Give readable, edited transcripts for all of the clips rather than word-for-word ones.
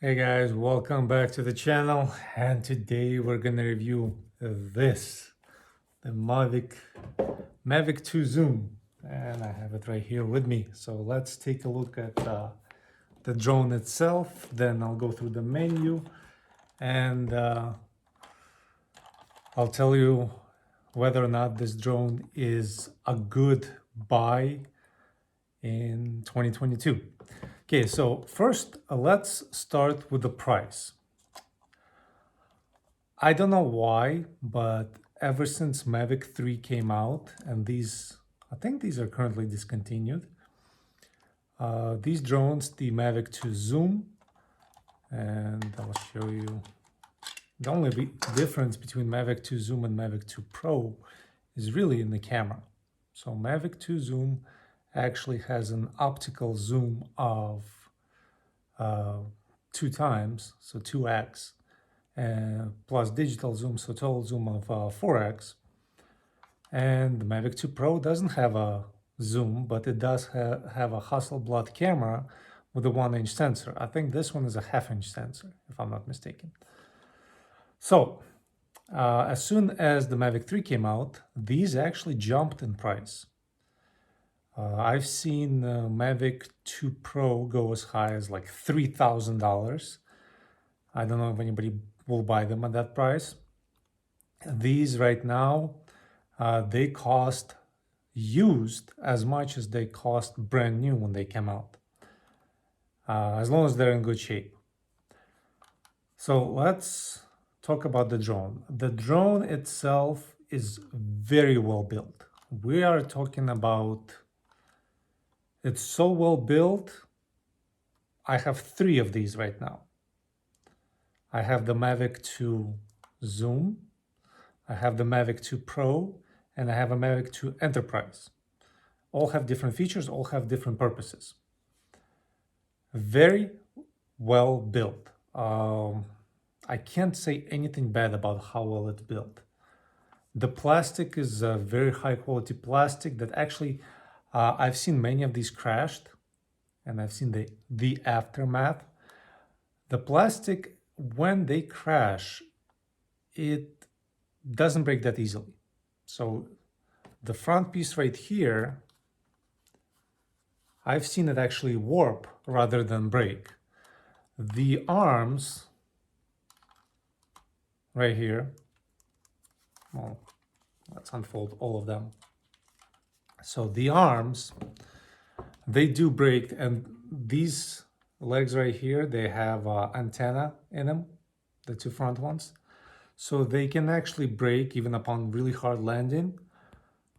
Hey guys, welcome back to the channel, and today we're gonna review the Mavic 2 Zoom, and I have it right here with me. So let's take a look at the drone itself, then I'll go through the menu, and I'll tell you whether or not this drone is a good buy in 2022. Okay, so first let's start with the price. I don't know why, but ever since Mavic 3 came out, and I think these are currently discontinued. These drones, the Mavic 2 Zoom, and I'll show you. The only difference between Mavic 2 Zoom and Mavic 2 Pro is really in the camera. So Mavic 2 Zoom actually has an optical zoom of 2 times, so 2x, plus digital zoom, so total zoom of 4x. And the Mavic 2 Pro doesn't have a zoom, but it does have a Hasselblad camera with a 1-inch sensor. I think this one is a half-inch sensor, if I'm not mistaken. So as soon as the Mavic 3 came out, these actually jumped in price. I've seen Mavic 2 Pro go as high as like $3,000. I don't know if anybody will buy them at that price. These right now, they cost used as much as they cost brand new when they came out, as long as they're in good shape. So let's talk about the drone. The drone itself is very well built. We are talking about, it's so well built. I have 3 of these right now. I have the Mavic 2 Zoom, I have the Mavic 2 Pro, and I have a Mavic 2 Enterprise. All have different features, all have different purposes. Very well built. I can't say anything bad about how well it's built. The plastic is a very high quality plastic that actually, I've seen many of these crashed, and I've seen the aftermath. The plastic, when they crash, it doesn't break that easily. So the front piece right here, I've seen it actually warp rather than break. The arms right here, well, let's unfold all of them. So the arms, they do break, and these legs right here, they have antenna in them, the 2 front ones. So they can actually break even upon really hard landing,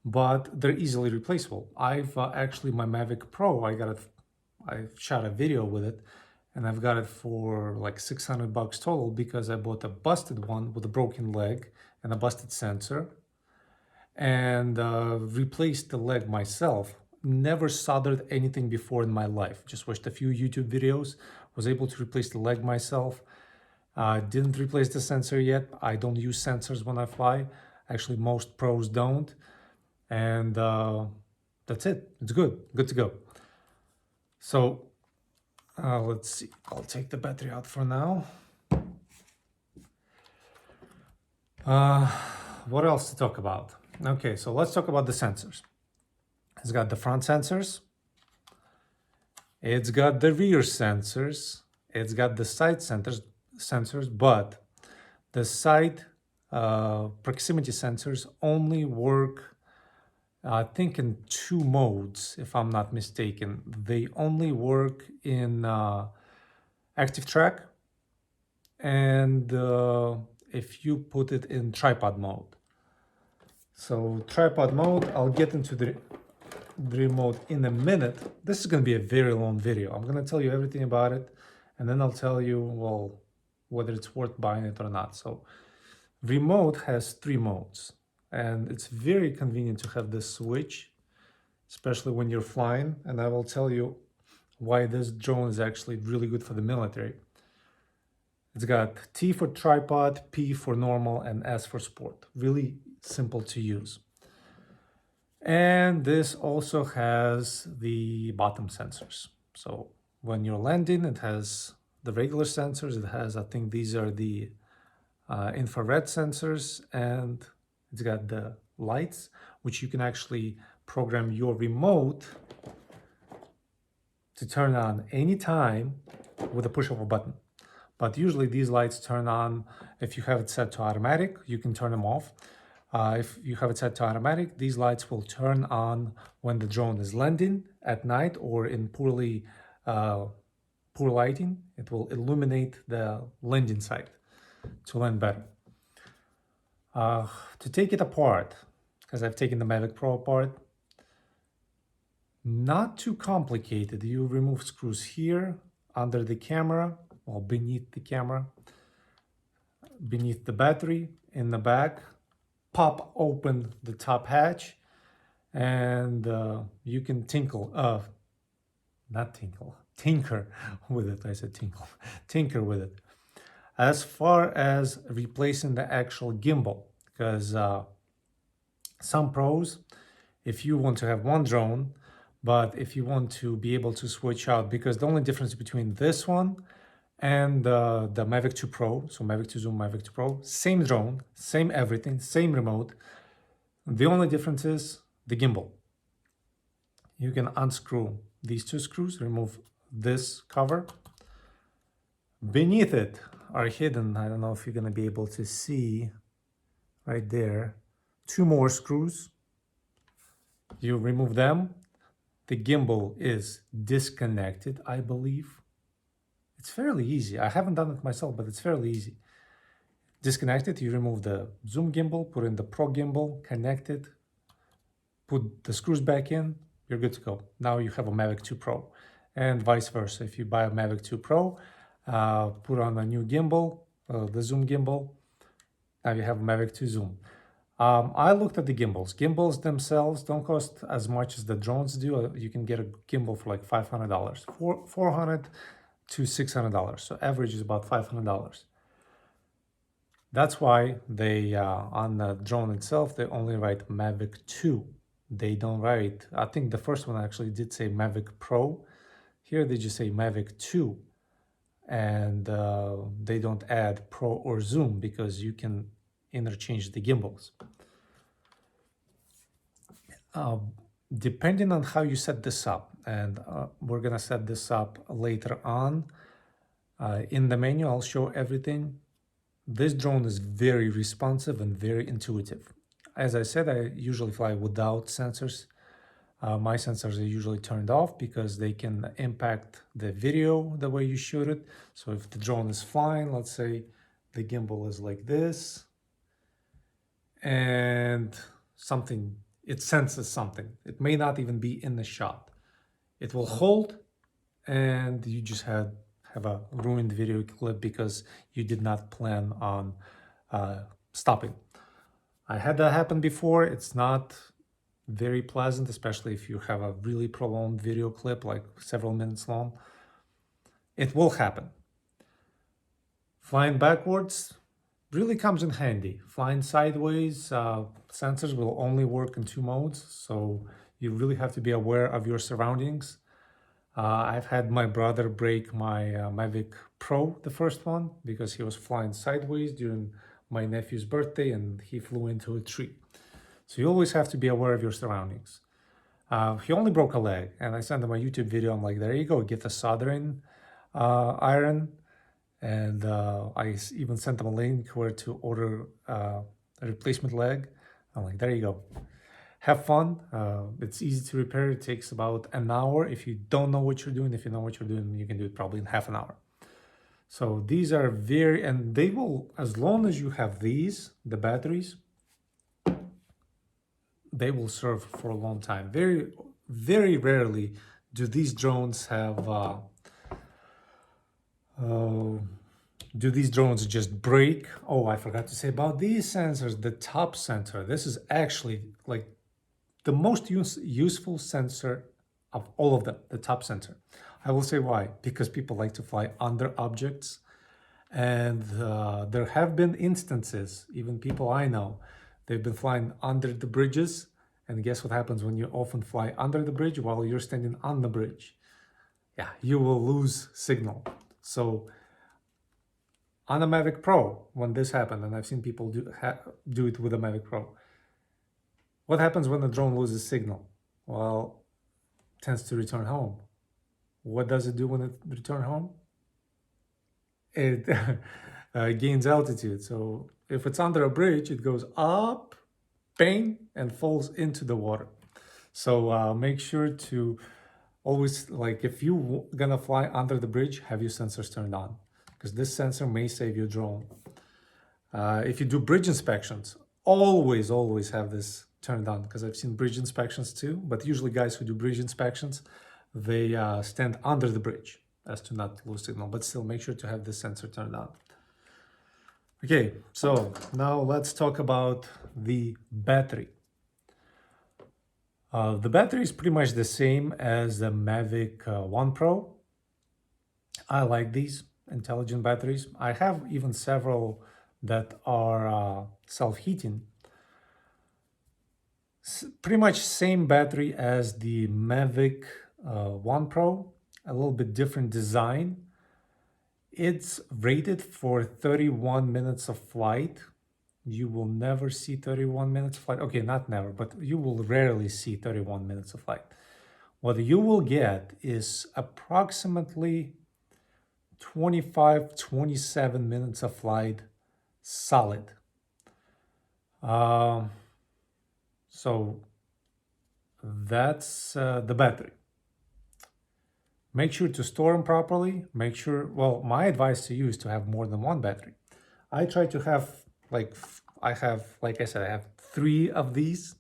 but they're easily replaceable. I've actually, my Mavic Pro, I shot a video with it, and I've got it for like $600 total because I bought a busted one with a broken leg and a busted sensor, and replaced the leg myself. Never soldered anything before in my life. Just watched a few YouTube videos, was able to replace the leg myself. Didn't replace the sensor yet. I don't use sensors when I fly. Actually, most pros don't. And that's it. It's good to go. So let's see. I'll take the battery out for now. What else to talk about? Okay, so let's talk about the sensors. It's got the front sensors. It's got the rear sensors. It's got the side sensors, but the side proximity sensors only work, I think, in 2 modes, if I'm not mistaken. They only work in active track, and if you put it in tripod mode. So tripod mode, I'll get into the remote in a minute. This is going to be a very long video. I'm going to tell you everything about it, and then I'll tell you, well, whether it's worth buying it or not. So remote has 3 modes, and it's very convenient to have this switch, especially when you're flying. And I will tell you why this drone is actually really good for the military. It's got T for tripod, P for normal, and S for sport. Really simple to use. And this also has the bottom sensors. So when you're landing, it has the regular sensors. It has, I think these are the infrared sensors, and it's got the lights, which you can actually program your remote to turn on anytime with a push of a button. But usually these lights turn on if you have it set to automatic. You can turn them off. If you have it set to automatic, these lights will turn on when the drone is landing at night or in poor lighting. It will illuminate the landing site to land better. To take it apart, because I've taken the Mavic Pro apart, not too complicated. You remove screws here under the camera, or beneath the camera, beneath the battery, in the back, pop open the top hatch, and you can tinker with it. I said tinkle, tinker with it. As far as replacing the actual gimbal, because some pros, if you want to have one drone, but if you want to be able to switch out, because the only difference between this one and the Mavic 2 Pro, so Mavic 2 Zoom, Mavic 2 Pro, same drone, same everything, same remote. The only difference is the gimbal. You can unscrew these two screws, remove this cover. Beneath it are hidden, I don't know if you're gonna be able to see right there, two more screws. You remove them. The gimbal is disconnected, I believe. It's fairly easy. I haven't done it myself, but it's fairly easy. Disconnect it, you remove the Zoom gimbal, put in the Pro gimbal, connect it, put the screws back in, you're good to go. Now you have a Mavic 2 Pro, and vice versa. If you buy a Mavic 2 Pro, put on a new gimbal, the Zoom gimbal, now you have a Mavic 2 Zoom. I looked at the gimbals. Gimbals themselves don't cost as much as the drones do. You can get a gimbal for like $500, $400 to $600. So average is about $500. That's why they, on the drone itself, they only write Mavic 2. They don't write, I think the first one actually did say Mavic Pro. Here they just say Mavic 2. And they don't add Pro or Zoom because you can interchange the gimbals. Depending on how you set this up, and we're gonna set this up later on, in the menu I'll show everything. This drone is very responsive and very intuitive. As I said, I usually fly without sensors. My sensors are usually turned off because they can impact the video the way you shoot it. So if the drone is flying, let's say the gimbal is like this, and something, it senses something. It may not even be in the shot. It will hold, and you just have a ruined video clip because you did not plan on stopping. I had that happen before. It's not very pleasant, especially if you have a really prolonged video clip, like several minutes long. It will happen. Flying backwards really comes in handy. Flying sideways, sensors will only work in two modes, so you really have to be aware of your surroundings. I've had my brother break my Mavic Pro, the first one, because he was flying sideways during my nephew's birthday and he flew into a tree. So you always have to be aware of your surroundings. He only broke a leg, and I sent him a YouTube video. I'm like, there you go, get the soldering iron. And I even sent him a link where to order a replacement leg. I'm like, there you go. Have fun. It's easy to repair. It takes about an hour. If you don't know what you're doing, if you know what you're doing, you can do it probably in half an hour. So these are and they will, as long as you have these, the batteries, they will serve for a long time. Very, very rarely do these drones have, do these drones just break? Oh, I forgot to say about these sensors, the top sensor. This is actually like the most useful sensor of all of them, the top sensor. I will say why. Because people like to fly under objects. And there have been instances, even people I know, they've been flying under the bridges. And guess what happens when you often fly under the bridge while you're standing on the bridge? Yeah, you will lose signal. So on a Mavic Pro, when this happened, and I've seen people do it with a Mavic Pro, what happens when the drone loses signal? Well, it tends to return home. What does it do when it returns home? It gains altitude. So if it's under a bridge, it goes up, bang, and falls into the water. So make sure to always, like, if you're gonna fly under the bridge, have your sensors turned on, because this sensor may save your drone. If you do bridge inspections, always have this turned on, because I've seen bridge inspections too, but usually guys who do bridge inspections, they stand under the bridge as to not lose signal, but still make sure to have this sensor turned on. Okay, so now let's talk about the battery. The battery is pretty much the same as the Mavic 1 Pro. I like these intelligent batteries. I have even several that are self-heating. Pretty much same battery as the Mavic 1 Pro, a little bit different design. It's rated for 31 minutes of flight. You will never see 31 minutes of flight. Okay, not never, but you will rarely see 31 minutes of flight. What you will get is approximately 25, 27 minutes of flight solid. So that's the battery. Make sure to store them properly. Make sure, well, my advice to you is to have more than one battery. I try to have, like I said, I have 3 of these.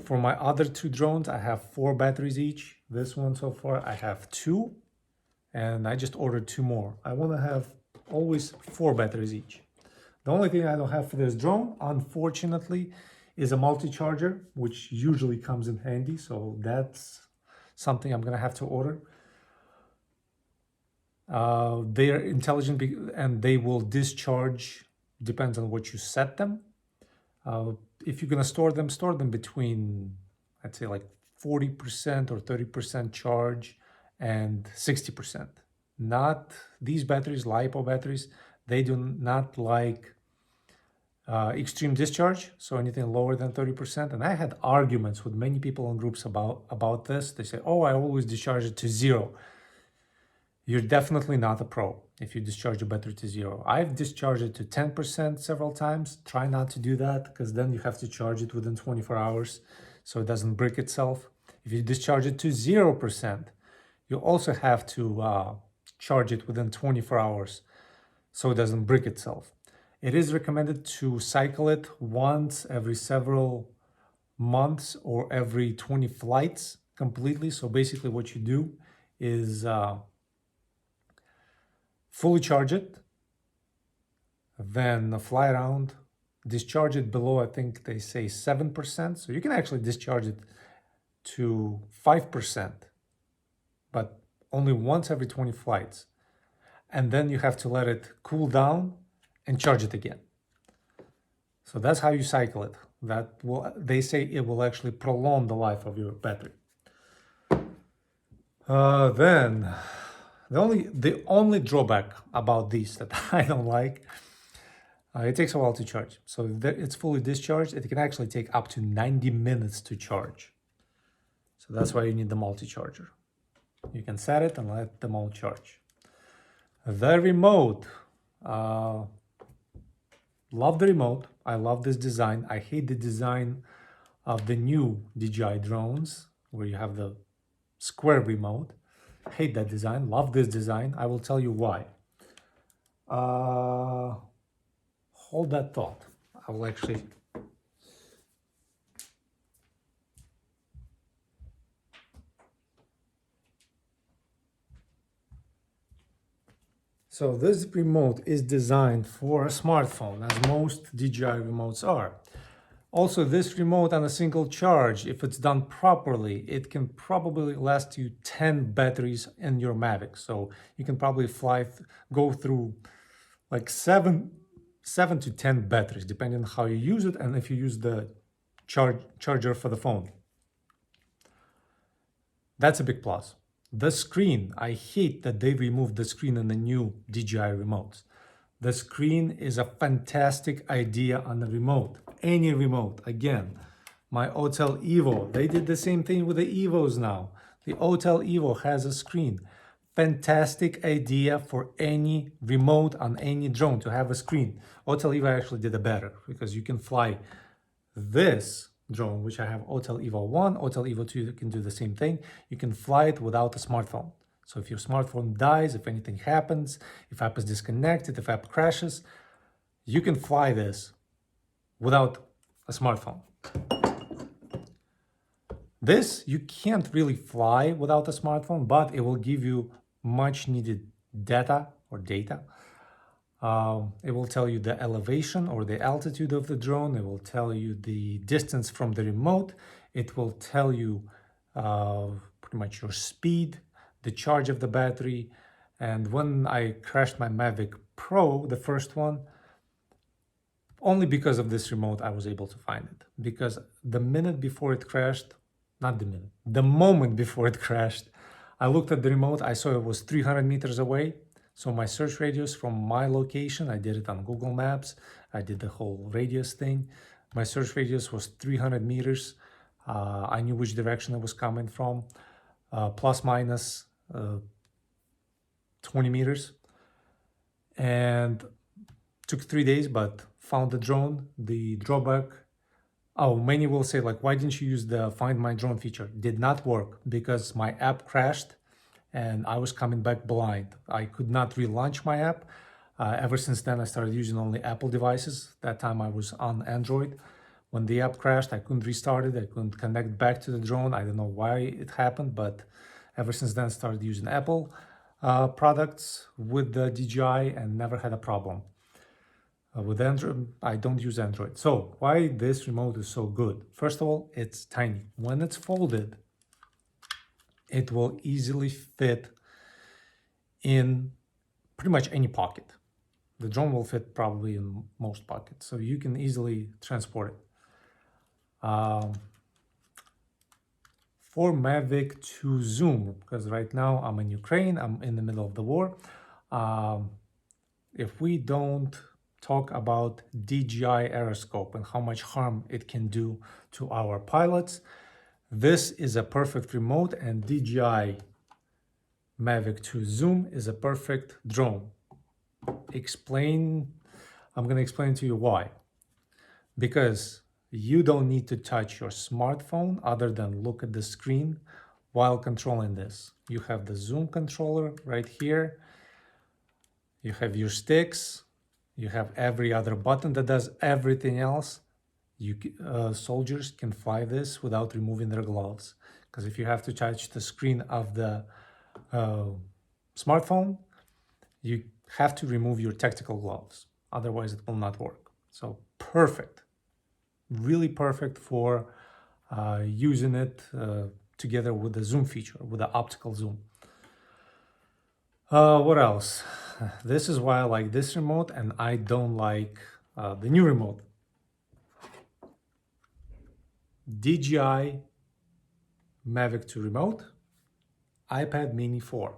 For my other 2 drones, I have 4 batteries each. This one so far, I have 2, and I just ordered 2 more. I want to have always 4 batteries each. The only thing I don't have for this drone, unfortunately, is a multi-charger, which usually comes in handy. So that's something I'm gonna have to order. They are intelligent and they will discharge, depends on what you set them. If you're gonna store them between, I'd say, like 40% or 30% charge and 60%. Not these batteries, LiPo batteries, they do not like extreme discharge, so anything lower than 30%. And I had arguments with many people in groups about this. They say, oh, I always discharge it to 0. You're definitely not a pro if you discharge your battery to 0. I've discharged it to 10% several times. Try not to do that, because then you have to charge it within 24 hours so it doesn't brick itself. If you discharge it to 0%, you also have to charge it within 24 hours so it doesn't brick itself. It is recommended to cycle it once every several months or every 20 flights completely. So basically what you do is fully charge it, then fly around, discharge it below, I think they say 7%. So you can actually discharge it to 5%, but only once every 20 flights. And then you have to let it cool down and charge it again. So that's how you cycle it. They say it will actually prolong the life of your battery. Then the only drawback about these that I don't like, it takes a while to charge. So if it's fully discharged, it can actually take up to 90 minutes to charge. So that's why you need the multi-charger. You can set it and let them all charge. The remote. Love the remote. I love this design. I hate the design of the new DJI drones where you have the square remote. Hate that design. Love this design. I will tell you why. Hold that thought. I will actually... So this remote is designed for a smartphone, as most DJI remotes are. Also, this remote on a single charge, if it's done properly, it can probably last you 10 batteries in your Mavic. So you can probably go through like 7 to 10 batteries, depending on how you use it and if you use the charger for the phone. That's a big plus. The screen, I hate that they removed the screen in the new DJI remotes. The screen is a fantastic idea on the remote, any remote. Again, my Hotel Evo, they did the same thing with the Evos now. The Hotel Evo has a screen. Fantastic idea for any remote on any drone to have a screen. Hotel Evo actually did it better because you can fly this drone, which I have Hotel Evo 1, Hotel Evo 2 can do the same thing. You can fly it without a smartphone. So if your smartphone dies, if anything happens, if app is disconnected, if app crashes, you can fly this without a smartphone. This, you can't really fly without a smartphone, but it will give you much needed data. It will tell you the elevation or the altitude of the drone. It will tell you the distance from the remote. It will tell you pretty much your speed, the charge of the battery. And when I crashed my Mavic Pro, the first one, only because of this remote, I was able to find it. Because the minute before it crashed, the moment before it crashed, I looked at the remote, I saw it was 300 meters away. So my search radius from my location, I did it on Google Maps. I did the whole radius thing. My search radius was 300 meters. I knew which direction it was coming from, plus minus 20 meters. And took 3 days, but found the drone. The drawback, many will say like, why didn't you use the Find My Drone feature? Did not work because my app crashed and I was coming back blind. I could not relaunch my app. Ever since then, I started using only Apple devices. That time I was on Android. When the app crashed, I couldn't restart it. I couldn't connect back to the drone. I don't know why it happened, but ever since then, I started using Apple products with the DJI and never had a problem. With Android, I don't use Android. So why this remote is so good? First of all, it's tiny. When it's folded, it will easily fit in pretty much any pocket. The drone will fit probably in most pockets, so you can easily transport it. For Mavic to zoom, because right now I'm in Ukraine, I'm in the middle of the war. If we don't talk about DJI Aeroscope and how much harm it can do to our pilots, this is a perfect remote, and DJI Mavic 2 Zoom is a perfect drone. I'm going to explain to you why. Because you don't need to touch your smartphone other than look at the screen while controlling this. You have the zoom controller right here. You have your sticks. You have every other button that does everything else. Soldiers can fly this without removing their gloves. Because if you have to touch the screen of the smartphone, you have to remove your tactical gloves. Otherwise, it will not work. So perfect. Really perfect for using it together with the zoom feature, with the optical zoom. What else? This is why I like this remote and I don't like the new remote. DJI Mavic 2 remote, iPad mini 4.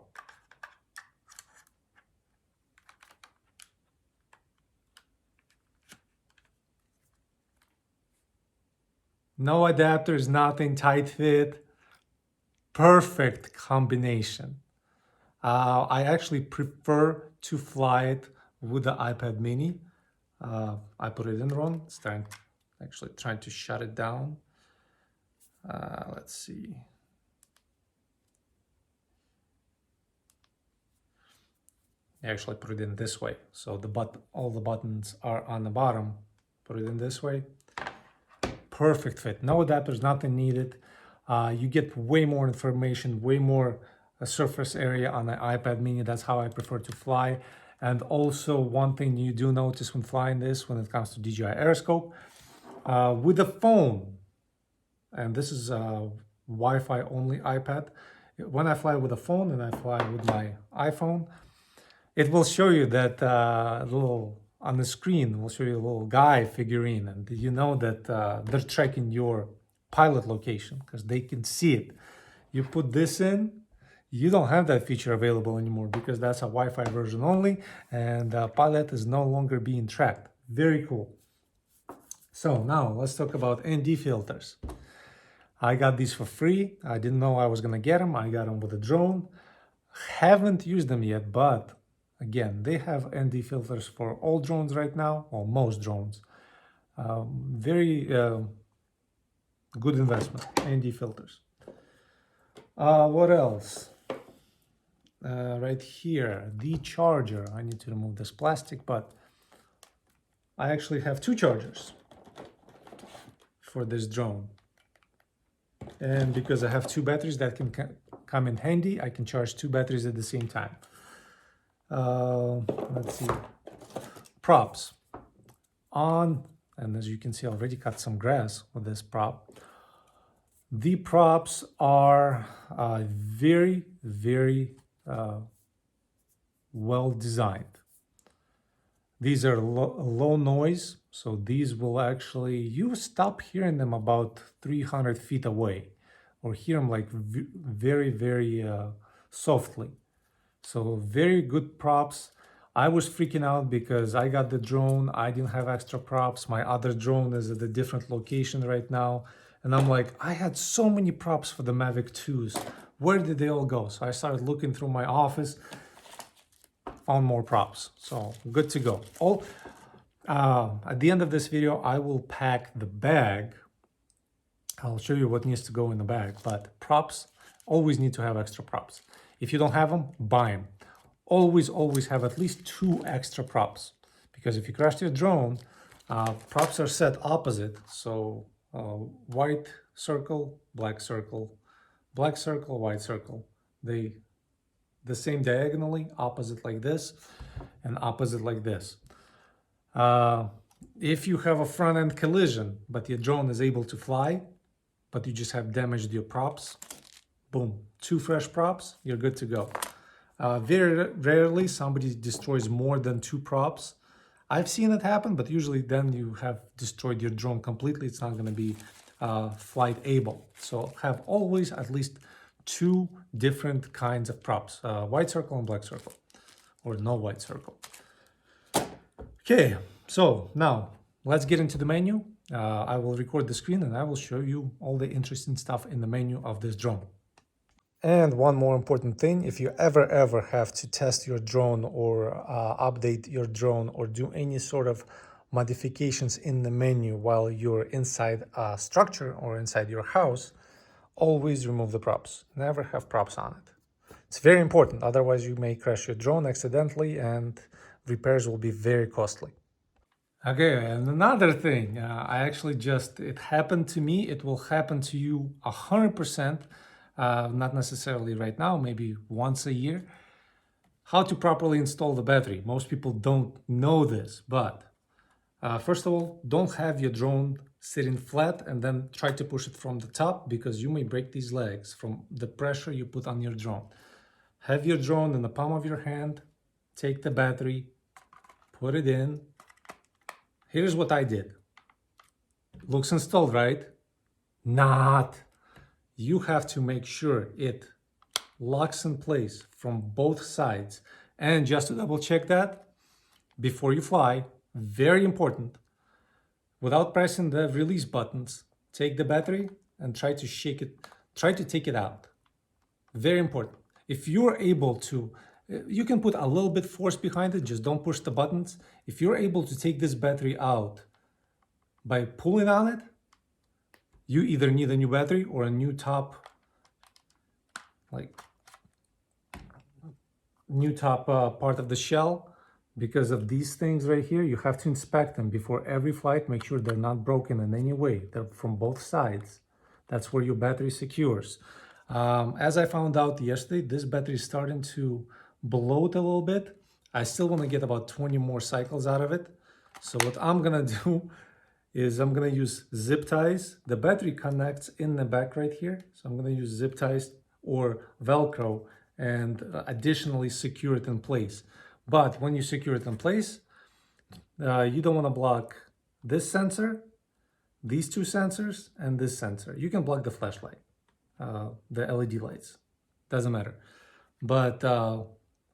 No adapters, nothing, tight fit. Perfect combination. I actually prefer to fly it with the iPad mini. I put it in wrong. It's trying to shut it down. Let's see. I actually put it in this way. So all the buttons are on the bottom. Put it in this way. Perfect fit. No adapters, nothing needed. You get way more information, way more surface area on the iPad mini. That's how I prefer to fly. And also one thing you do notice when flying this, when it comes to DJI Aeroscope, with the phone, and this is a Wi-Fi only iPad. When I fly with a phone and I fly with my iPhone, it will show you that on the screen, will show you a little guy figurine, and you know that they're tracking your pilot location because they can see it. You put this in, you don't have that feature available anymore because that's a Wi-Fi version only, and Pilot is no longer being tracked. Very cool. So now let's talk about ND filters. I got these for free. I didn't know I was gonna get them. I got them with a drone. Haven't used them yet, but again, they have ND filters for all drones right now, or most drones. Very good investment, ND filters. What else? Right here, the charger. I need to remove this plastic, but I actually have two chargers for this drone. And because I have two batteries that can come in handy, I can charge two batteries at the same time. Let's see. Props. On, and as you can see, I already cut some grass with this prop. The props are very, very well designed. These are low noise, so these will actually, you stop hearing them about 300 feet away, or hear them like very, very softly. So very good props. I was freaking out because I got the drone, I didn't have extra props. My other drone is at a different location right now. And I'm like, I had so many props for the Mavic 2s. Where did they all go? So I started looking through my office, found more props. So good to go. At the end of this video, I will pack the bag. I'll show you what needs to go in the bag, but props, always need to have extra props. If you don't have them, buy them. Always have at least two extra props, because if you crash your drone, props are set opposite. So white circle, black circle, black circle, white circle. The same diagonally, opposite like this, and opposite like this. If you have a front end collision, but your drone is able to fly, but you just have damaged your props, boom, two fresh props, you're good to go. Very rarely somebody destroys more than two props. I've seen it happen, but usually then you have destroyed your drone completely. It's not going to be flight able. So have always at least two different kinds of props, white circle and black circle, or no white circle. Okay, so now let's get into the menu. I will record the screen and I will show you all the interesting stuff in the menu of this drone. And one more important thing, if you ever have to test your drone or update your drone or do any sort of modifications in the menu while you're inside a structure or inside your house, always remove the props. Never have props on it. It's very important, otherwise you may crash your drone accidentally and repairs will be very costly. Okay, and another thing, it happened to me, it will happen to you 100%, not necessarily right now, maybe once a year. How to properly install the battery. Most people don't know this, but first of all, don't have your drone sitting flat and then try to push it from the top, because you may break these legs from the pressure you put on your drone. Have your drone in the palm of your hand, take the battery, put it in. Here's what I did. Looks installed, right? Not. You have to make sure it locks in place from both sides. And just to double check that, before you fly, very important, without pressing the release buttons, take the battery and try to shake it, try to take it out. Very important. If you're able to, you can put a little bit force behind it, just don't push the buttons. If you're able to take this battery out by pulling on it, you either need a new battery or a new top, part of the shell. Because of these things right here, you have to inspect them before every flight. Make sure they're not broken in any way. They're from both sides. That's where your battery secures. As I found out yesterday, this battery is starting to bloat a little bit. I still want to get about 20 more cycles out of it. So what I'm gonna do is I'm gonna use zip ties. The battery connects in the back right here. So I'm gonna use zip ties or Velcro and additionally secure it in place. But when you secure it in place, you don't want to block this sensor, these two sensors, and this sensor. You can block the flashlight, the LED lights, doesn't matter. But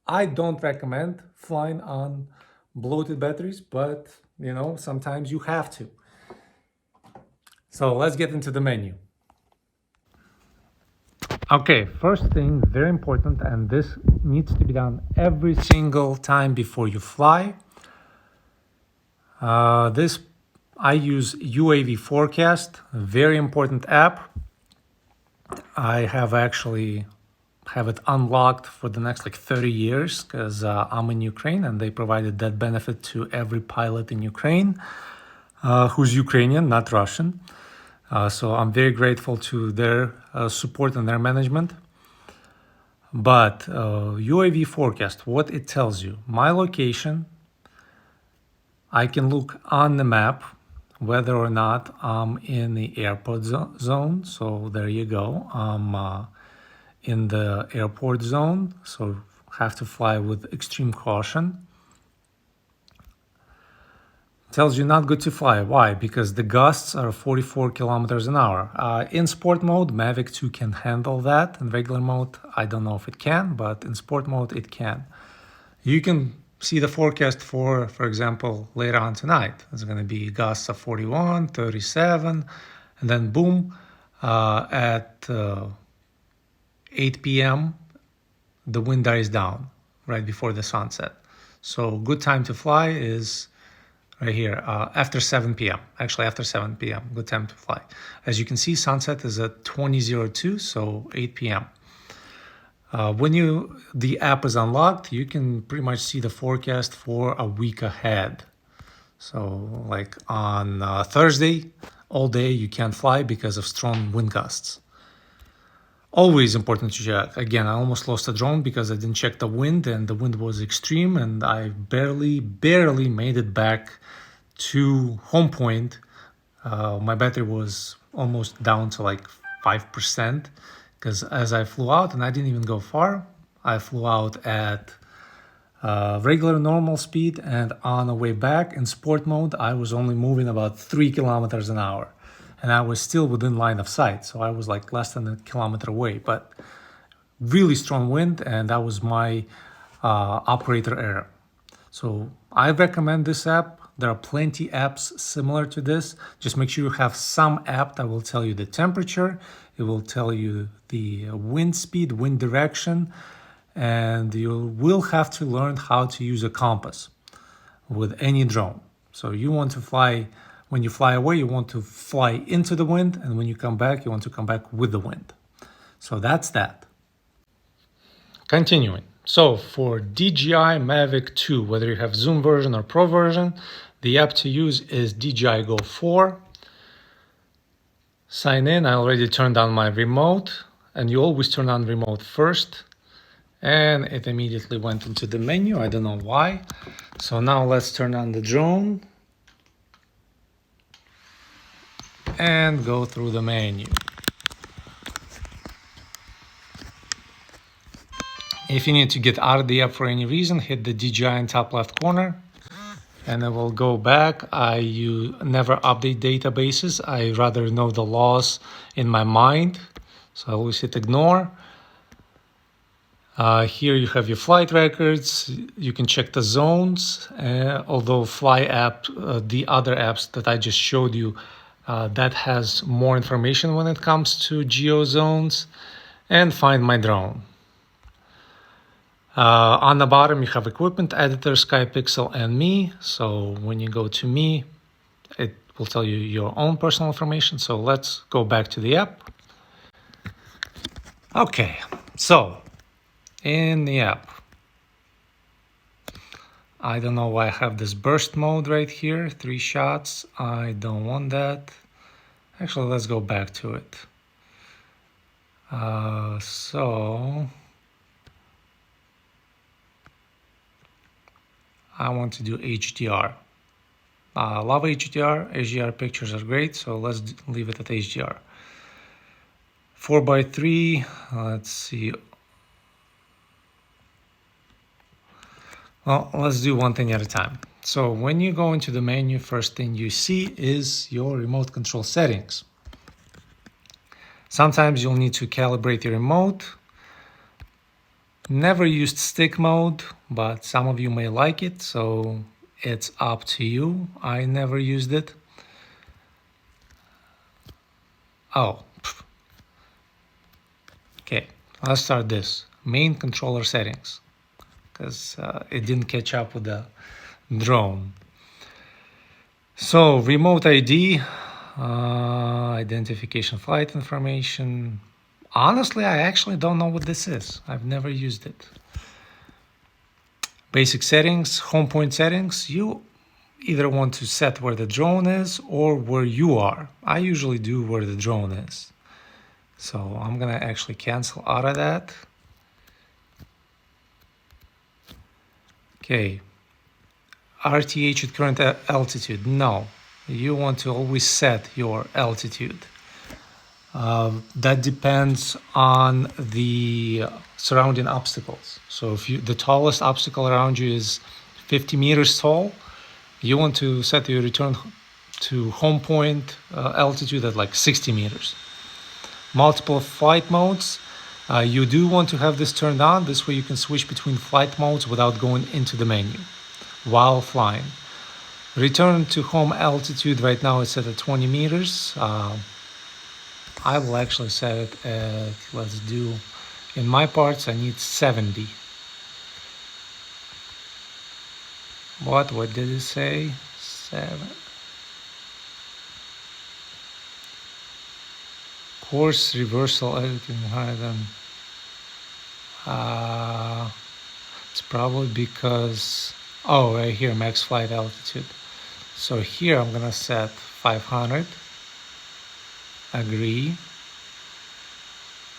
I don't recommend flying on bloated batteries, but you know, sometimes you have to. So let's get into the menu. Okay, first thing, very important, and this needs to be done every single time before you fly. This I use UAV Forecast, a very important app. I have actually have it unlocked for the next like 30 years because I'm in Ukraine and they provided that benefit to every pilot in Ukraine who's Ukrainian, not Russian. So I'm very grateful to their support and their management. But UAV Forecast, what it tells you, my location, I can look on the map whether or not I'm in the airport zone. So there you go. I'm in the airport zone, so have to fly with extreme caution. Tells you not good to fly. Why? Because the gusts are 44 kilometers an hour. In sport mode, Mavic 2 can handle that. In regular mode, I don't know if it can, but in sport mode, it can. You can see the forecast for example, later on tonight. It's going to be gusts of 41, 37, and then boom, at 8 p.m., the wind dies down right before the sunset. So good time to fly is right here, after 7 p.m. Actually, after 7 p.m., good time to fly. As you can see, sunset is at 20:02, so 8 p.m. When the app is unlocked, you can pretty much see the forecast for a week ahead. So like on Thursday, all day you can't fly because of strong wind gusts. Always important to check. Again, I almost lost a drone because I didn't check the wind and the wind was extreme and I barely made it back to home point. My battery was almost down to like 5% because as I flew out, and I didn't even go far, I flew out at regular normal speed, and on the way back in sport mode, I was only moving about 3 kilometers an hour. And I was still within line of sight, so I was like less than a kilometer away, but really strong wind, and that was my operator error. So I recommend this app. There are plenty apps similar to this. Just make sure you have some app that will tell you the temperature, it will tell you the wind speed, wind direction, and you will have to learn how to use a compass with any drone. So you want to fly, when you fly away, you want to fly into the wind, and when you come back, you want to come back with the wind. So that's that. Continuing. So for DJI Mavic 2, whether you have Zoom version or Pro version, the app to use is DJI Go 4. Sign in. I already turned on my remote, and you always turn on remote first. And it immediately went into the menu. I don't know why. So now let's turn on the drone and go through the menu. If you need to get out of the app for any reason, hit the DJI in top left corner and it will go back. I never update databases. I rather know the laws in my mind. So I always hit ignore. Here you have your flight records. You can check the zones. Although Fly app, the other apps that I just showed you, that has more information when it comes to geo zones. And find my drone. On the bottom, you have equipment editor, Sky Pixel, and me. So when you go to me, it will tell you your own personal information. So let's go back to the app. Okay, so in the app, I don't know why I have this burst mode right here, 3 shots. I don't want that. Actually, let's go back to it. So I want to do HDR. I love HDR. HDR pictures are great, so let's leave it at HDR. 4:3, let's see. Well, let's do one thing at a time. So when you go into the menu, first thing you see is your remote control settings. Sometimes you'll need to calibrate your remote. Never used stick mode, but some of you may like it, so it's up to you. I never used it. Oh, okay, let's start this. Main controller settings, because it didn't catch up with the drone. So remote ID, identification flight information. Honestly, I actually don't know what this is. I've never used it. Basic settings, home point settings. You either want to set where the drone is or where you are. I usually do where the drone is. So I'm gonna actually cancel out of that. Okay. RTH at current altitude. No, you want to always set your altitude. That depends on the surrounding obstacles. So if the tallest obstacle around you is 50 meters tall, you want to set your return to home point altitude at like 60 meters. Multiple flight modes. You do want to have this turned on. This way you can switch between flight modes without going into the menu while flying. Return to home altitude right now is set at 20 meters. I will actually set it at, let's do, in my parts I need 70. What did it say? 7. Course reversal editing higher than. It's probably because, oh, right here, max flight altitude. So here I'm gonna set 500. Agree.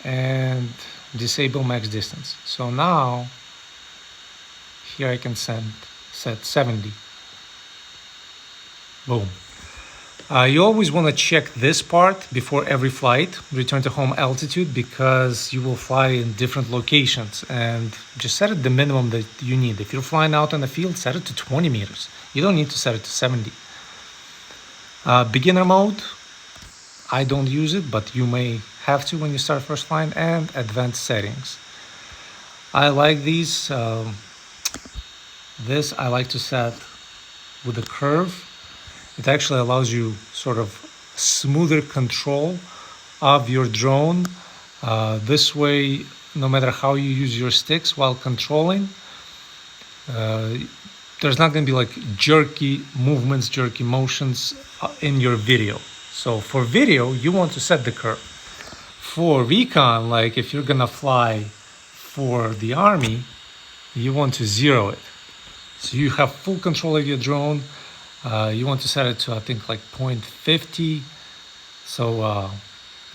And disable max distance. So now here I can set 70. Boom. You always want to check this part before every flight, return to home altitude, because you will fly in different locations, and just set it the minimum that you need. If you're flying out in the field, set it to 20 meters. You don't need to set it to 70. Beginner mode, I don't use it, but you may have to when you start first flying, and advanced settings. I like these. This I like to set with a curve. It actually allows you sort of smoother control of your drone. This way, no matter how you use your sticks while controlling, there's not going to be like jerky movements, jerky motions in your video. So for video, you want to set the curve. For recon, like if you're gonna fly for the army, you want to zero it. So you have full control of your drone. You want to set it to, I think, like 0.50. So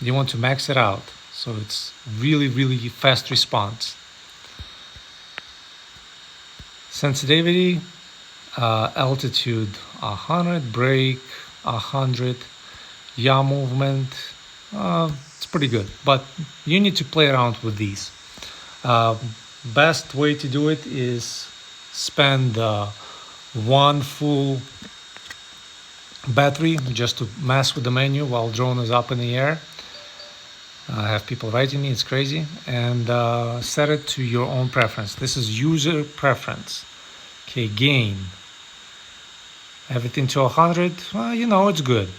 you want to max it out. So it's really, really fast response. Sensitivity, altitude 100, brake 100, yaw movement. It's pretty good, but you need to play around with these. Best way to do it is spend one full battery just to mess with the menu while drone is up in the air. I have people writing me, it's crazy. And set it to your own preference. This is user preference. Okay, gain. Everything to 100, well, you know, it's good.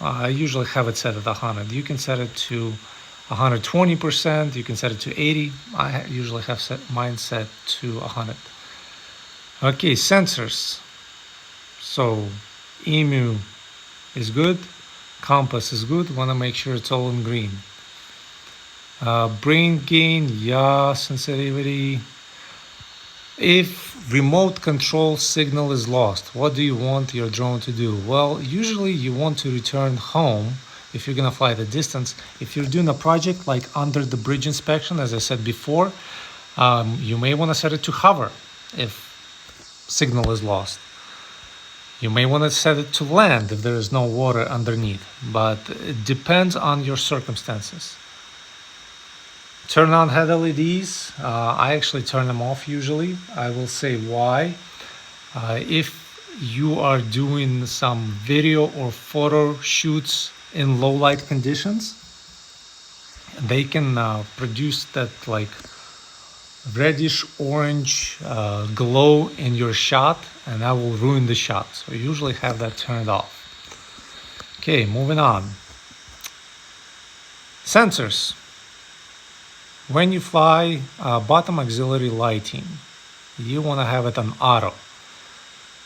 I usually have it set at 100. You can set it to 120%. You can set it to 80. I usually have mine set to 100. Okay, sensors. So EMU is good. Compass is good. Want to make sure it's all in green. Brain gain, yaw sensitivity. If remote control signal is lost, what do you want your drone to do? Well, usually you want to return home if you're gonna fly the distance. If you're doing a project like under the bridge inspection, as I said before, you may want to set it to hover if signal is lost. You may want to set it to land if there is no water underneath, but it depends on your circumstances. Turn on head LEDs. I actually turn them off usually. I will say why. If you are doing some video or photo shoots in low light conditions, they can produce that like reddish orange glow in your shot, and that will ruin the shot. So usually have that turned off. Okay, moving on. Sensors. When you fly bottom auxiliary lighting, you want to have it on auto.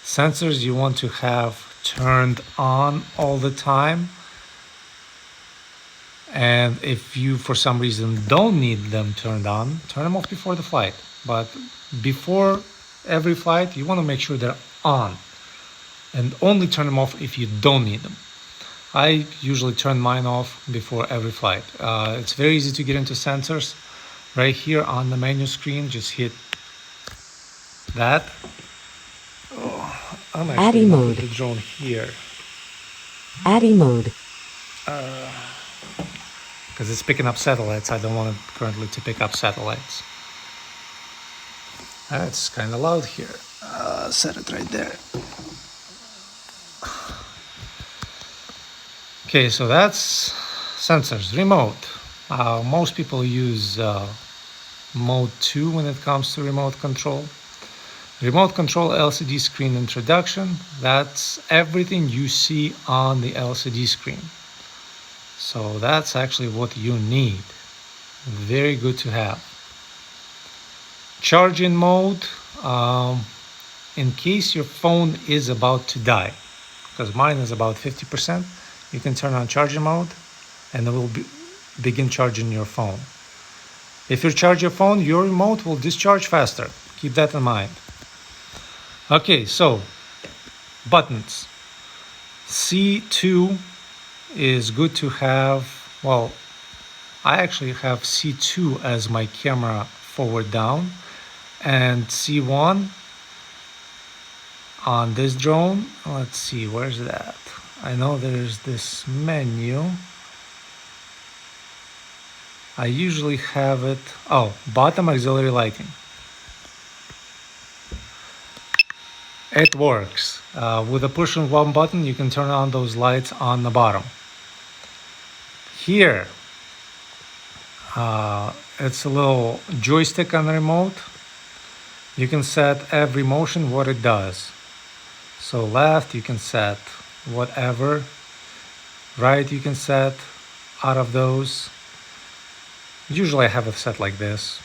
Sensors you want to have turned on all the time. And if you, for some reason, don't need them turned on, turn them off before the flight. But before every flight, you want to make sure they're on. And only turn them off if you don't need them. I usually turn mine off before every flight. It's very easy to get into sensors. Right here on the menu screen, just hit that. Oh, I'm actually going to put the drone here. ADI mode. Because it's picking up satellites. I don't want it currently to pick up satellites. That's kind of loud here. Set it right there. Okay, so that's sensors. Remote. Most people use mode 2 when it comes to remote control. Remote control LCD screen introduction. That's everything you see on the LCD screen. So that's actually what you need. Very good to have. Charging mode. In case your phone is about to die, because mine is about 50%, you can turn on charging mode and it will begin charging your phone. If you charge your phone, your remote will discharge faster. Keep that in mind. Okay, so buttons. C2 is good to have. Well, I actually have C2 as my camera forward down, and C1 on this drone. Let's see, where's that? I know there's this menu. I usually have it, bottom auxiliary lighting. It works. With a push of one button, you can turn on those lights on the bottom. Here, it's a little joystick on the remote. You can set every motion what it does. So left, you can set whatever. Right, you can set out of those. Usually I have it set like this.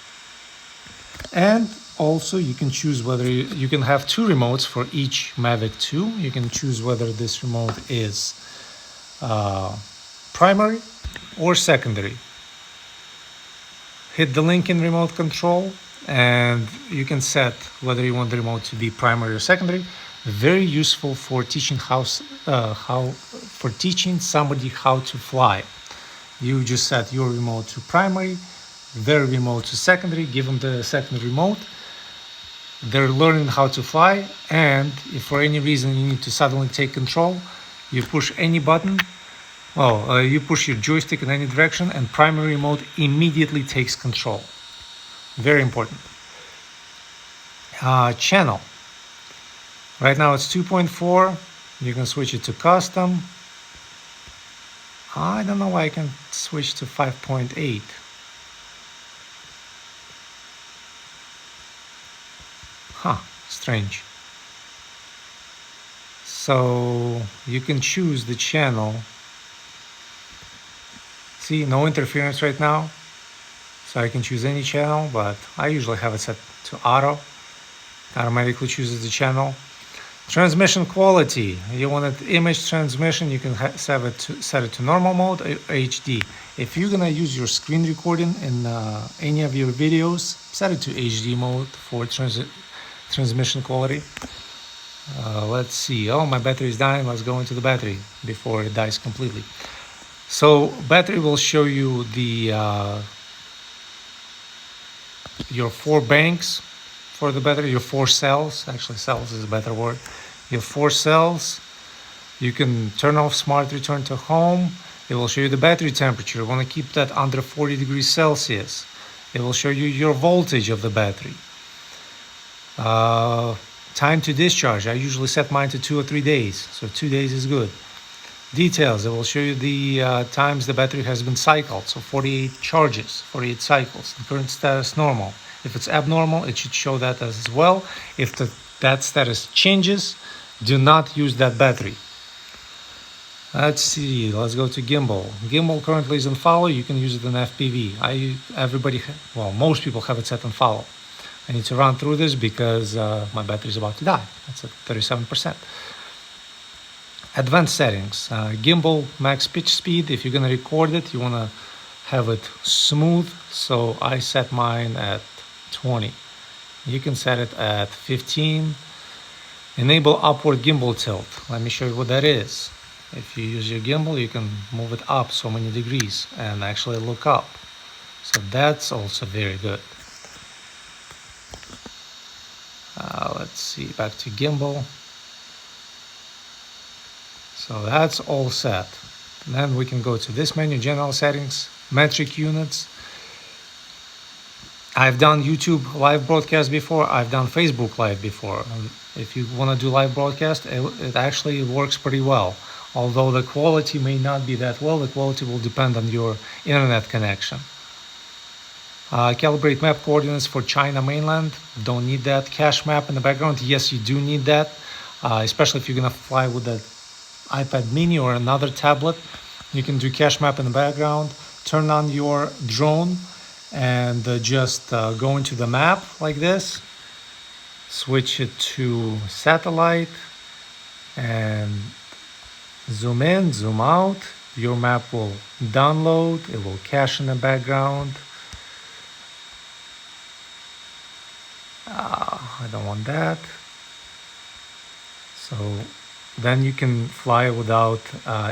And also you can choose whether you can have two remotes for each Mavic 2. You can choose whether this remote is primary or secondary. Hit the link in remote control and you can set whether you want the remote to be primary or secondary. Very useful for teaching teaching somebody how to fly. You just set your remote to primary, their remote to secondary, give them the secondary remote. They're learning how to fly, and if for any reason you need to suddenly take control, you push any button, you push your joystick in any direction, and primary remote immediately takes control. Very important. Channel. Right now it's 2.4. You can switch it to custom. I don't know why I can switch to 5.8. Strange. So you can choose the channel. See, no interference right now. So I can choose any channel, but I usually have it set to auto. Automatically chooses the channel. Transmission quality. You want an image transmission, you can set it to normal mode or HD. If you're gonna use your screen recording in any of your videos, set it to HD mode for transmission quality. Let's see. Oh, my battery is dying. Let's go into the battery before it dies completely. So battery will show you the your 4 banks for the battery, your 4 cells. Actually, cells is a better word. Your 4 cells. You can turn off smart return to home. It will show you the battery temperature. You want to keep that under 40 degrees Celsius. It will show you your voltage of the battery. Time to discharge. I usually set mine to 2 or 3 days. So 2 days is good. Details. It will show you the times the battery has been cycled. So 48 charges, 48 cycles. The current status normal. If it's abnormal, it should show that as well. If that status changes, do not use that battery. Let's see, let's go to gimbal. Gimbal currently is on follow. You can use it in FPV. Most people have it set on follow. I need to run through this because my battery is about to die. That's at 37%. Advanced settings. Gimbal max pitch speed. If you're going to record it, you want to have it smooth. So I set mine at 20. You can set it at 15. Enable upward gimbal tilt. Let me show you what that is. If you use your gimbal, you can move it up so many degrees and actually look up. So that's also very good. Let's see, back to gimbal. So that's all set. Then we can go to this menu, general settings, metric units. I've done YouTube live broadcast before. I've done Facebook live before. If you want to do live broadcast, it actually works pretty well. Although the quality may not be that well, the quality will depend on your internet connection. Calibrate map coordinates for China mainland. Don't need that. Cache map in the background. Yes, you do need that, especially if you're going to fly with an iPad mini or another tablet. You can do cache map in the background. Turn on your drone and just go into the map like this. Switch it to satellite and zoom in, zoom out. Your map will download. It will cache in the background. I don't want that. So then you can fly without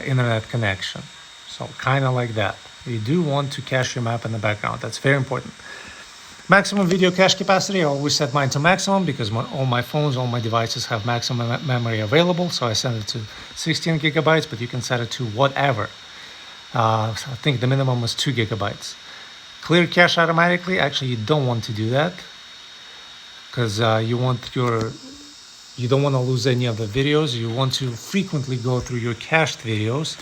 internet connection. So kind of like that. You do want to cache your map in the background. That's very important. Maximum video cache capacity. I always set mine to maximum because all my phones, all my devices have maximum memory available. So I set it to 16 gigabytes, but you can set it to whatever. I think the minimum was 2 gigabytes. Clear cache automatically. Actually, you don't want to do that because you don't want to lose any of the videos. You want to frequently go through your cached videos.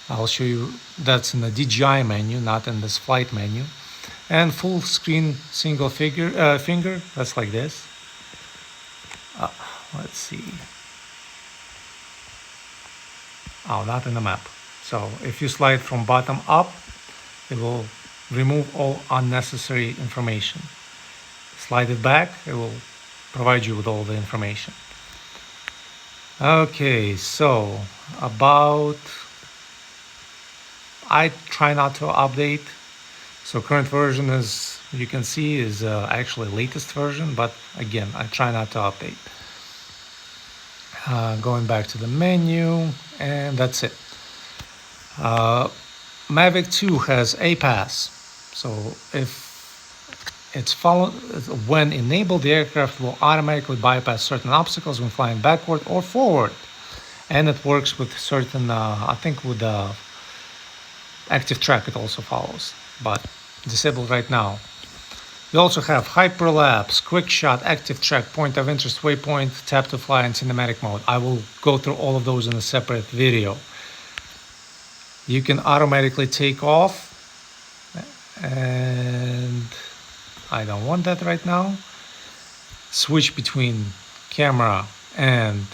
I'll show you that's in the DJI menu, not in this flight menu. And full screen single finger, that's like this. Let's see. Oh, not in the map. So if you slide from bottom up, it will remove all unnecessary information. Slide it back, it will provide you with all the information. Okay, so I try not to update. So current version is, you can see, is actually latest version, but again, I try not to update. Going back to the menu, and that's it. Mavic 2 has APAS. So if it's followed, when enabled, the aircraft will automatically bypass certain obstacles when flying backward or forward. And it works with certain, I think with the active track it also follows, but disabled right now. We also have hyperlapse, quick shot, active track, point of interest, waypoint, tap to fly, and cinematic mode. I will go through all of those in a separate video. You can automatically take off, and I don't want that right now. Switch between camera and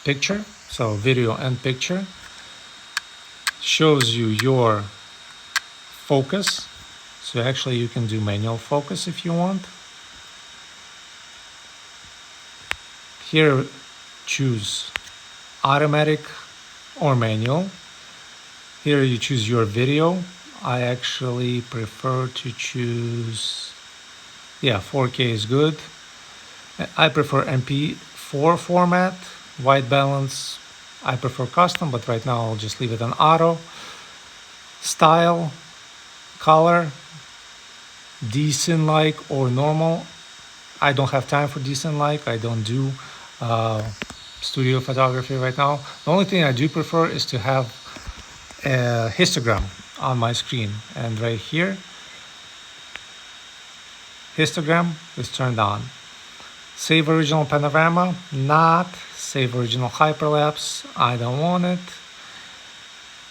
picture, so video and picture. Shows you your focus. So actually you can do manual focus if you want. Here choose automatic or manual. Here you choose your video. I actually prefer to choose, 4K is good. I prefer MP4 format, white balance. I prefer custom, but right now I'll just leave it on auto. Style, color, decent like or normal. I don't have time for decent like. I don't do studio photography right now. The only thing I do prefer is to have a histogram on my screen, and right here histogram is turned on. Save original panorama, not. Save original hyperlapse, I don't want it.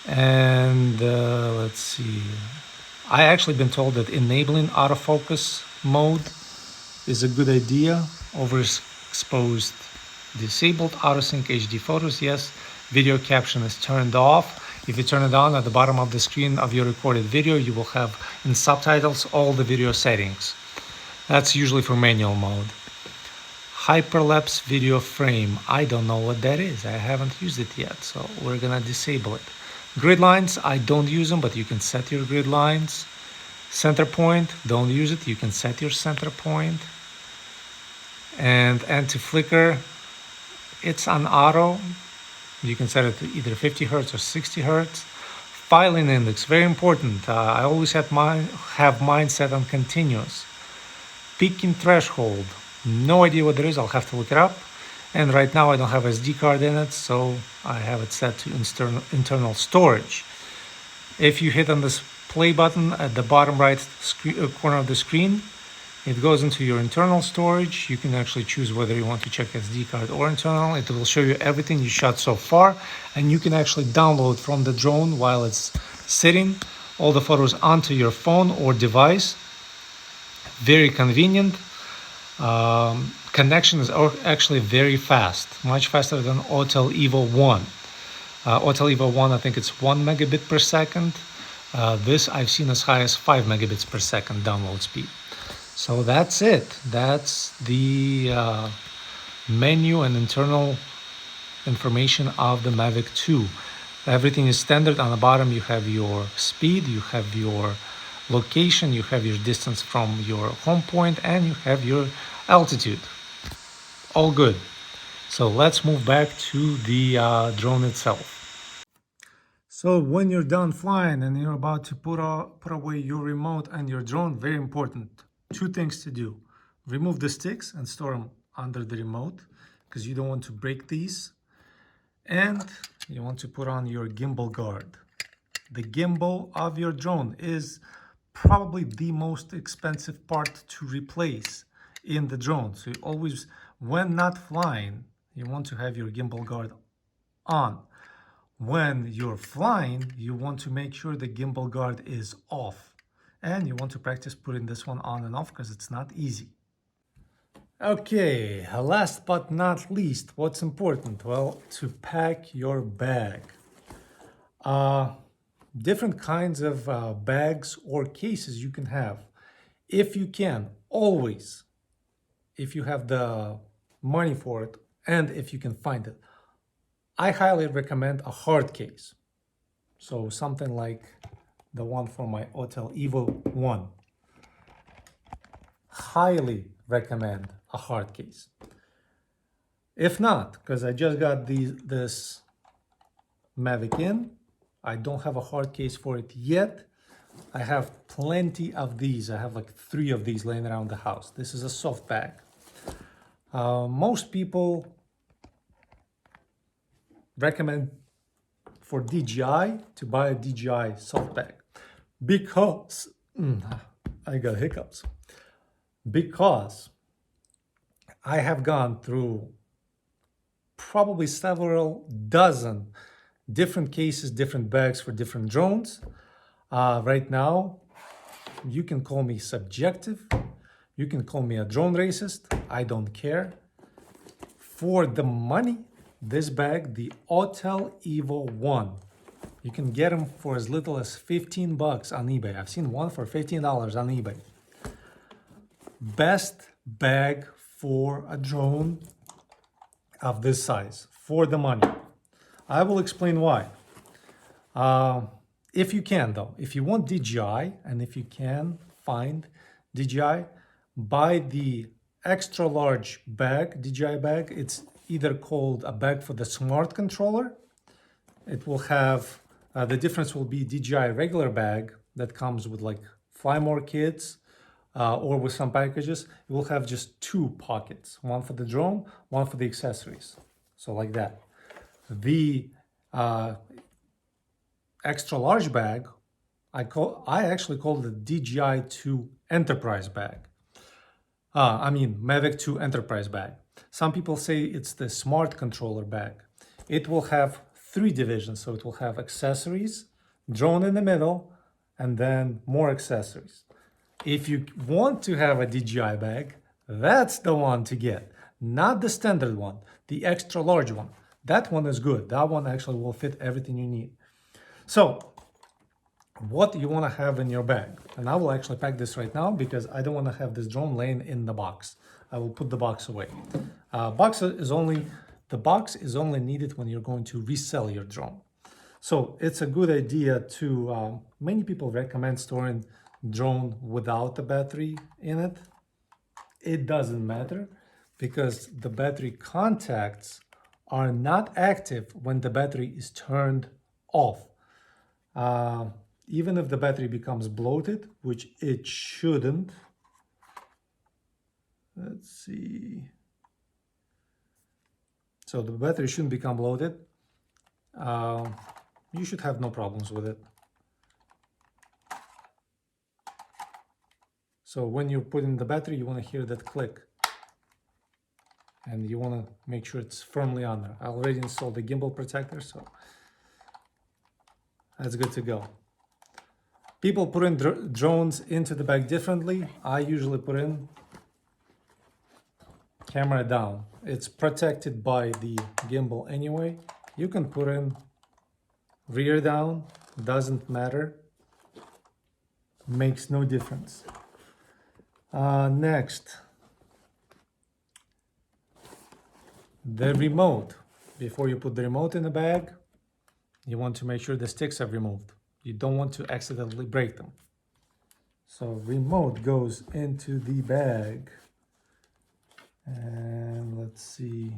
And let's see, I actually been told that enabling autofocus mode is a good idea. Overexposed disabled. Autosync HD photos, yes. Video caption is turned off. If you turn it on, at the bottom of the screen of your recorded video, you will have in subtitles all the video settings. That's usually for manual mode. Hyperlapse video frame. I don't know what that is. I haven't used it yet, so we're gonna disable it. Grid lines, I don't use them, but you can set your grid lines. Center point, don't use it. You can set your center point. And anti-flicker, it's on auto. You can set it to either 50 Hertz or 60 Hertz. Filing index, very important. I always have mine set on continuous. Peaking threshold, no idea what that is. I'll have to look it up. And right now I don't have SD card in it, so I have it set to internal storage. If you hit on this play button at the bottom right corner of the screen, it goes into your internal storage. You can actually choose whether you want to check SD card or internal. It will show you everything you shot so far, and you can actually download from the drone while it's sitting all the photos onto your phone or device. Very convenient. Connection is actually very fast, much faster than Autel Evo 1. Autel Evo 1, I think it's 1 megabit per second. This I've seen as high as 5 megabits per second download speed. So that's it. That's the menu and internal information of the Mavic 2. Everything is standard. On the bottom you have your speed, you have your location, you have your distance from your home point, and you have your altitude. All good. So let's move back to the drone itself. So when you're done flying and you're about to put away your remote and your drone, very important. Two things to do. Remove the sticks and store them under the remote because you don't want to break these. And you want to put on your Gimbal Guard. The gimbal of your drone is probably the most expensive part to replace in the drone. So you always, when not flying, you want to have your Gimbal Guard on. When you're flying, you want to make sure the Gimbal Guard is off. And you want to practice putting this one on and off because it's not easy. Okay, last but not least, what's important? Well, to pack your bag. Different kinds of bags or cases you can have. If you can, always, if you have the money for it and if you can find it, I highly recommend a hard case. So something like the one for my Autel Evo 1. Highly recommend a hard case. If not, because I just got this Mavic in, I don't have a hard case for it yet. I have plenty of these. I have like 3 of these laying around the house. This is a soft bag. Most people recommend for DJI to buy a DJI soft bag because I got hiccups. Because I have gone through probably several dozen different cases, different bags for different drones. Right now, you can call me subjective. You can call me a drone racist. I don't care. For the money, this bag, the Autel Evo 1, you can get them for as little as 15 bucks on eBay. I've seen one for $15 on eBay. Best bag for a drone of this size, for the money. I will explain why. If you can though, if you want DJI and if you can find DJI, buy the extra large bag, DJI bag. It's either called a bag for the smart controller. It will have, the difference will be DJI regular bag that comes with like Fly More kits or with some packages. It will have just 2 pockets, one for the drone, one for the accessories. So like that. The extra large bag, I actually call it the DJI 2 Enterprise bag. Mavic 2 Enterprise bag. Some people say it's the smart controller bag. It will have 3 divisions. So it will have accessories, drone in the middle, and then more accessories. If you want to have a DJI bag, that's the one to get, not the standard one, the extra large one. That one is good. That one actually will fit everything you need. So what you want to have in your bag, and I will actually pack this right now because I don't want to have this drone laying in the box. I will put the box away. The box is only needed when you're going to resell your drone. So it's a good idea to, many people recommend storing drone without the battery in it. It doesn't matter because the battery contacts are not active when the battery is turned off. Even if the battery becomes bloated, which it shouldn't. Let's see. So the battery shouldn't become bloated. You should have no problems with it. So when you put in the battery, you want to hear that click. And you want to make sure it's firmly on there. I already installed the gimbal protector, so that's good to go. People put in drones into the bag differently. I usually put in camera down. It's protected by the gimbal anyway. You can put in rear down, doesn't matter. Makes no difference. Next, the remote. Before you put the remote in the bag, you want to make sure the sticks are removed. You don't want to accidentally break them. So remote goes into the bag. And let's see.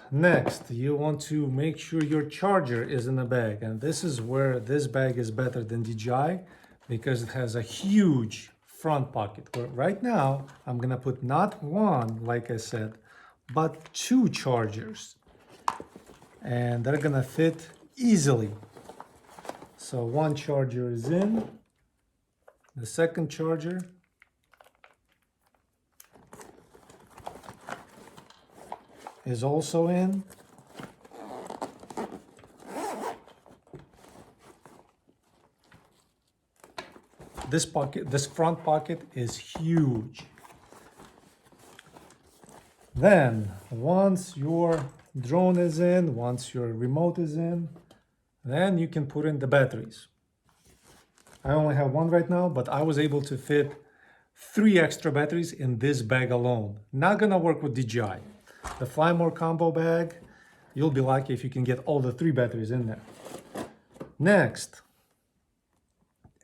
Next, you want to make sure your charger is in the bag. And this is where this bag is better than DJI because it has a huge front pocket. Where right now, I'm gonna put not one, like I said, but 2 chargers. And they're gonna fit easily. So one charger is in, the second charger is also in. This front pocket is huge. Then once your drone is in, once your remote is in, then you can put in the batteries. I only have one right now, but I was able to fit 3 extra batteries in this bag alone. Not gonna work with DJI. The Fly More combo bag, you'll be lucky if you can get all the 3 batteries in there. Next,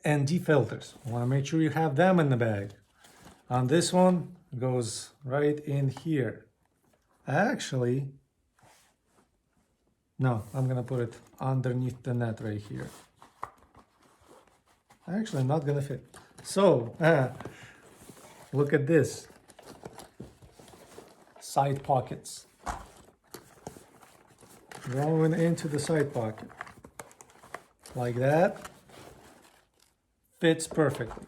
ND filters. I want to make sure you have them in the bag. On this one, goes right in here. Actually, no, I'm gonna put it underneath the net right here. Actually, not gonna fit. So, look at this. Side pockets. Going into the side pocket. Like that. Fits perfectly.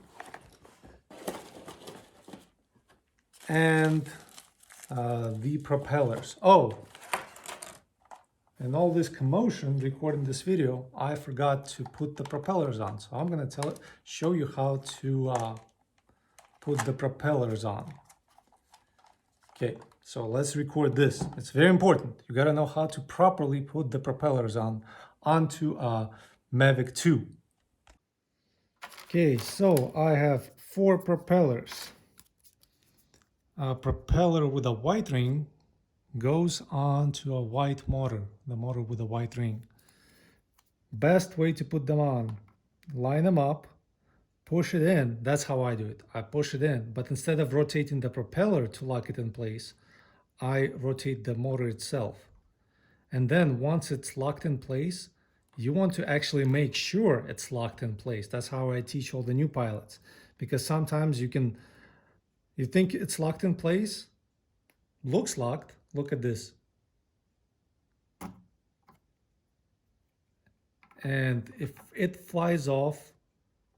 And the propellers. Oh, and all this commotion recording this video, I forgot to put the propellers on. So I'm gonna show you how to put the propellers on. Okay, so let's record this. It's very important. You gotta know how to properly put the propellers onto a Mavic 2. Okay, so I have 4 propellers. A propeller with a white ring goes onto a white motor, the motor with a white ring. Best way to put them on, line them up, push it in. That's how I do it. I push it in, but instead of rotating the propeller to lock it in place, I rotate the motor itself. And then once it's locked in place, you want to actually make sure it's locked in place. That's how I teach all the new pilots, because sometimes you think it's locked in place, looks locked. Look at this. And if it flies off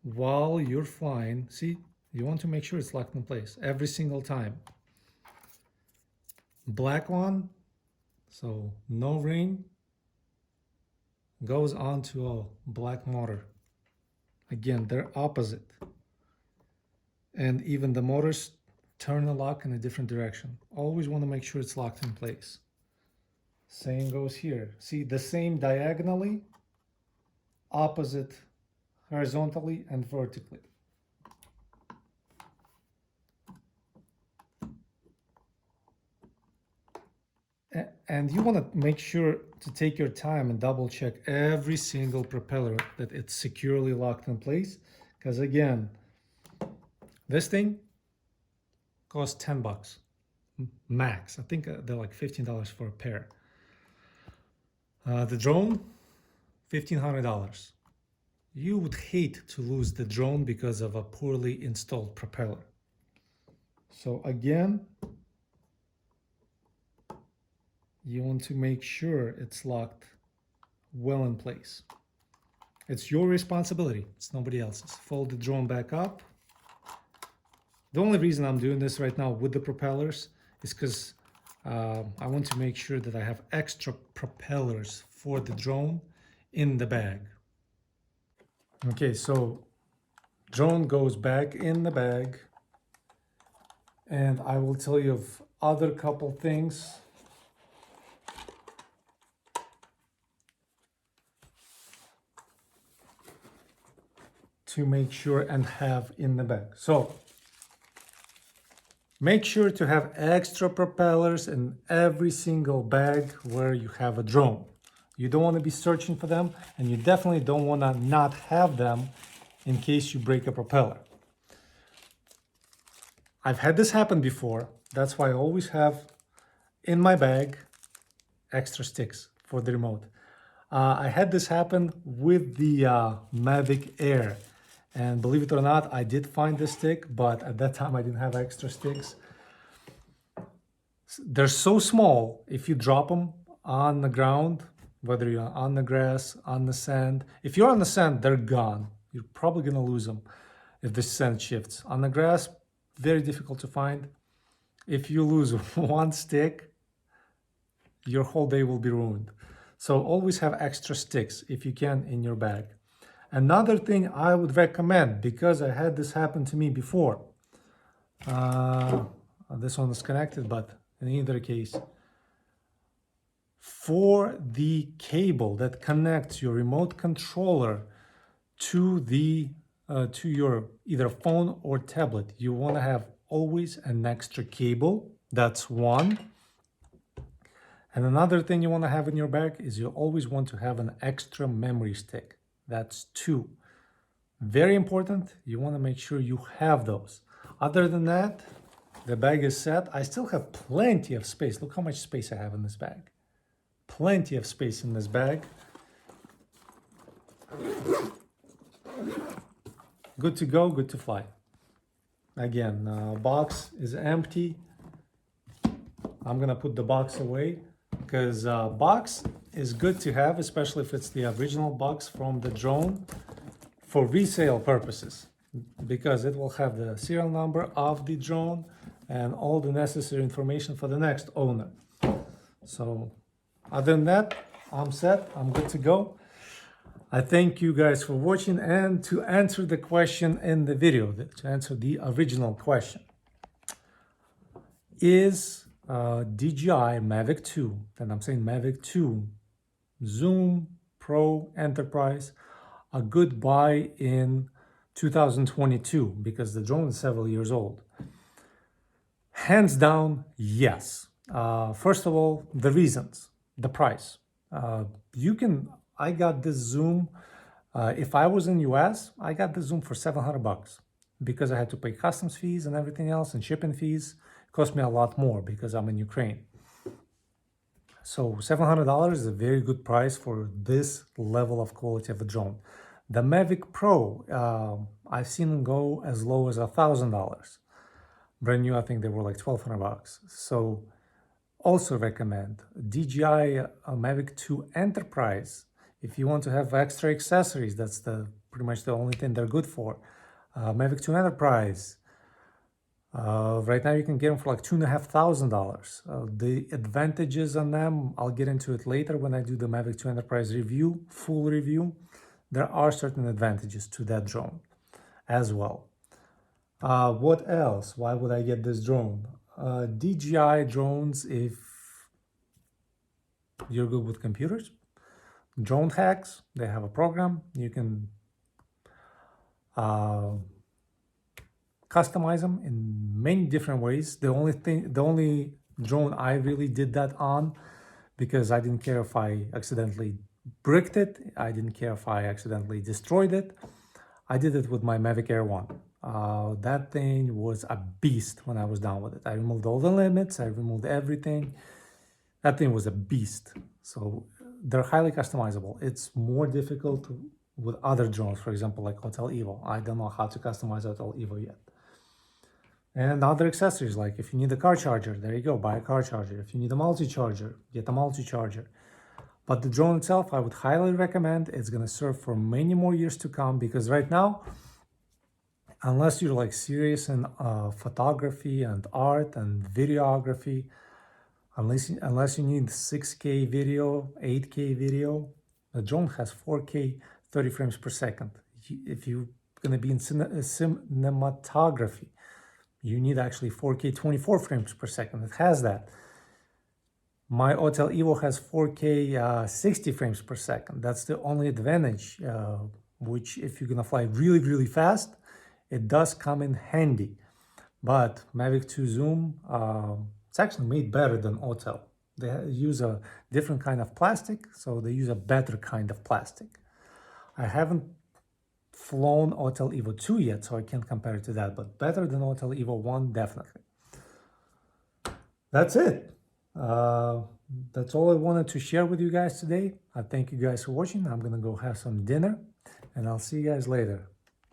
while you're flying, see, you want to make sure it's locked in place every single time. Black one, so no ring, goes onto a black motor. Again, they're opposite. And even the motors turn the lock in a different direction. Always want to make sure it's locked in place. Same goes here. See, the same diagonally, opposite horizontally and vertically. And you want to make sure to take your time and double check every single propeller that it's securely locked in place. Because again, this thing costs 10 bucks max. I think they're like $15 for a pair. The drone, $1,500. You would hate to lose the drone because of a poorly installed propeller. So again, you want to make sure it's locked well in place. It's your responsibility. It's nobody else's. Fold the drone back up. The only reason I'm doing this right now with the propellers is because I want to make sure that I have extra propellers for the drone in the bag. Okay, so drone goes back in the bag, and I will tell you of other couple things. To make sure and have in the bag. So make sure to have extra propellers in every single bag where you have a drone. You don't want to be searching for them, and you definitely don't want to not have them in case you break a propeller. I've had this happen before. That's why I always have in my bag extra sticks for the remote. I had this happen with the Mavic Air. And believe it or not, I did find the stick, but at that time I didn't have extra sticks. They're so small, if you drop them on the ground, whether you're on the grass, on the sand. If you're on the sand, they're gone. You're probably gonna lose them if the sand shifts. On the grass, very difficult to find. If you lose one stick, your whole day will be ruined. So always have extra sticks, if you can, in your bag. Another thing I would recommend, because I had this happen to me before, this one is connected, but in either case, for the cable that connects your remote controller to the to your either phone or tablet, you want to have always an extra cable. That's one. And another thing you want to have in your bag is you always want to have an extra memory stick. That's two. Very important. You want to make sure you have those. Other than that, the bag is set. I still have plenty of space. Look how much space I have in this bag. Plenty of space in this bag. Good to go, good to fly. Again, box is empty. I'm gonna put the box away because box is good to have, especially if it's the original box from the drone for resale purposes, because it will have the serial number of the drone and all the necessary information for the next owner. So other than that, I'm set, I'm good to go. I thank you guys for watching, and to answer the question in the video, to answer the original question, is DJI Mavic 2, and I'm saying Mavic 2 Zoom Pro Enterprise a good buy in 2022, because the drone is several years old? Hands down, yes. First of all, the reasons, the price. I got this Zoom, if I was in US, I got the Zoom for 700 bucks because I had to pay customs fees and everything else and shipping fees. It cost me a lot more because I'm in Ukraine. So $700 is a very good price for this level of quality of a drone. The Mavic Pro, I've seen them go as low as $1,000. Brand new, I think they were like 1,200 bucks. So also recommend DJI Mavic 2 Enterprise. If you want to have extra accessories, that's pretty much the only thing they're good for. Mavic 2 Enterprise. Right now you can get them for like $2,500. The advantages on them, I'll get into it later when I do the Mavic 2 Enterprise review, full review. there are certain advantages to that drone as well. What else? Why would I get this drone? DJI drones, if you're good with computers. Drone hacks, they have a program. You can customize them in many different ways. The only drone I really did that on, because I didn't care if I accidentally bricked it, I didn't care if I accidentally destroyed it. I did it with my Mavic Air 1. That thing was a beast when I was done with it. I removed all the limits, I removed everything. That thing was a beast. So they're highly customizable. It's more difficult with other drones, for example, like Hotel Evo. I don't know how to customize Hotel Evo yet. And other accessories, like if you need a car charger, there you go, buy a car charger. If you need a multi-charger, get a multi-charger. But the drone itself, I would highly recommend. It's gonna serve for many more years to come, because right now, unless you're like serious in photography and art and videography, unless you need 6K video, 8K video, the drone has 4K 30 frames per second. If you're gonna be in cinematography, you need actually 4K 24 frames per second. It has that. My Hotel Evo has 4K 60 frames per second. That's the only advantage, which if you're gonna fly really, really fast, it does come in handy. But Mavic 2 Zoom, it's actually made better than Hotel. They use a different kind of plastic, so they use a better kind of plastic. I haven't flown Hotel Evo 2 yet, so I can't compare it to that, but better than Hotel Evo 1, definitely. That's it. That's all I wanted to share with you guys today. I thank you guys for watching. I'm gonna go have some dinner, and I'll see you guys later.